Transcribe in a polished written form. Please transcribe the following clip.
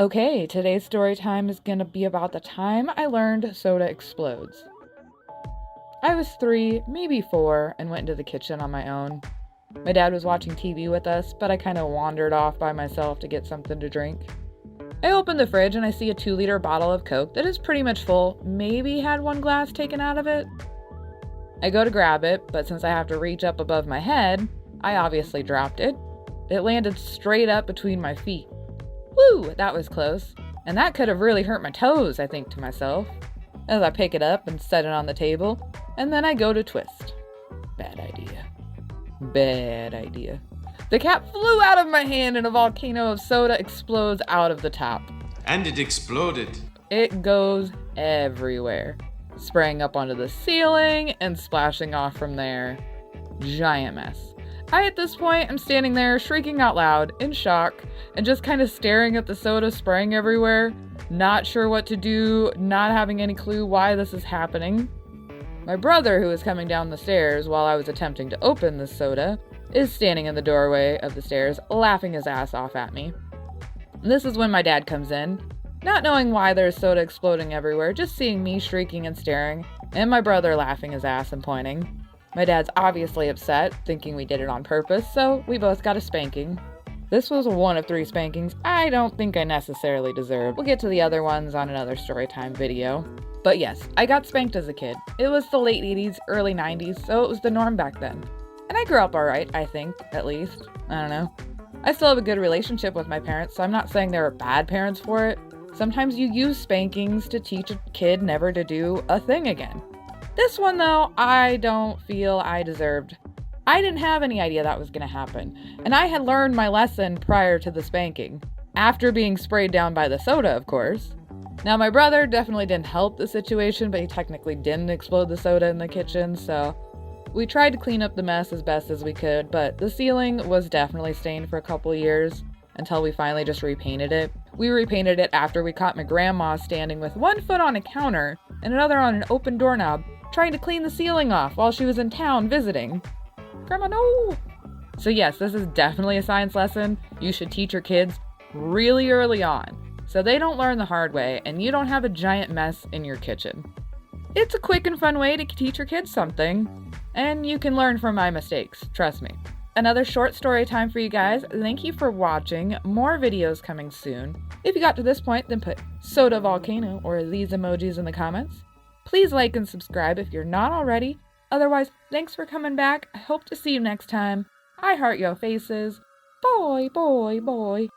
Okay, today's story time is gonna be about the time I learned soda explodes. I was 3, maybe 4, and went into the kitchen on my own. My dad was watching TV with us, but I kind of wandered off by myself to get something to drink. I opened the fridge and I see a 2-liter bottle of Coke that is pretty much full, maybe had one glass taken out of it. I go to grab it, but since I have to reach up above my head, I obviously dropped it. It landed straight up between my feet. Woo, that was close. And that could have really hurt my toes, I think to myself, as I pick it up and set it on the table, and then I go to twist. Bad idea. Bad idea. The cap flew out of my hand and a volcano of soda explodes out of the top. And it exploded. It goes everywhere, spraying up onto the ceiling and splashing off from there. Giant mess. At this point, am standing there shrieking out loud, in shock, and just kind of staring at the soda spraying everywhere, not sure what to do, not having any clue why this is happening. My brother, who was coming down the stairs while I was attempting to open the soda, is standing in the doorway of the stairs, laughing his ass off at me. This is when my dad comes in, not knowing why there's soda exploding everywhere, just seeing me shrieking and staring, and my brother laughing his ass and pointing. My dad's obviously upset, thinking we did it on purpose, so we both got a spanking. This was one of 3 spankings I don't think I necessarily deserved. We'll get to the other ones on another storytime video. But yes, I got spanked as a kid. It was the late 80s, early 90s, so it was the norm back then. And I grew up alright, I think, at least. I don't know. I still have a good relationship with my parents, so I'm not saying they were bad parents for it. Sometimes you use spankings to teach a kid never to do a thing again. This one, though, I don't feel I deserved. I didn't have any idea that was going to happen, and I had learned my lesson prior to the spanking. After being sprayed down by the soda, of course. Now, my brother definitely didn't help the situation, but he technically didn't explode the soda in the kitchen, so we tried to clean up the mess as best as we could, but the ceiling was definitely stained for a couple years until we finally just repainted it. We repainted it after we caught my grandma standing with one foot on a counter and another on an open doorknob, trying to clean the ceiling off while she was in town visiting. Grandma, no! So yes, this is definitely a science lesson you should teach your kids really early on, so they don't learn the hard way and you don't have a giant mess in your kitchen. It's a quick and fun way to teach your kids something, and you can learn from my mistakes, trust me. Another short story time for you guys. Thank you for watching. More videos coming soon. If you got to this point, then put soda volcano or these emojis in the comments. Please like and subscribe if you're not already. Otherwise, thanks for coming back. I hope to see you next time. I heart your faces. Boy, boy, boy.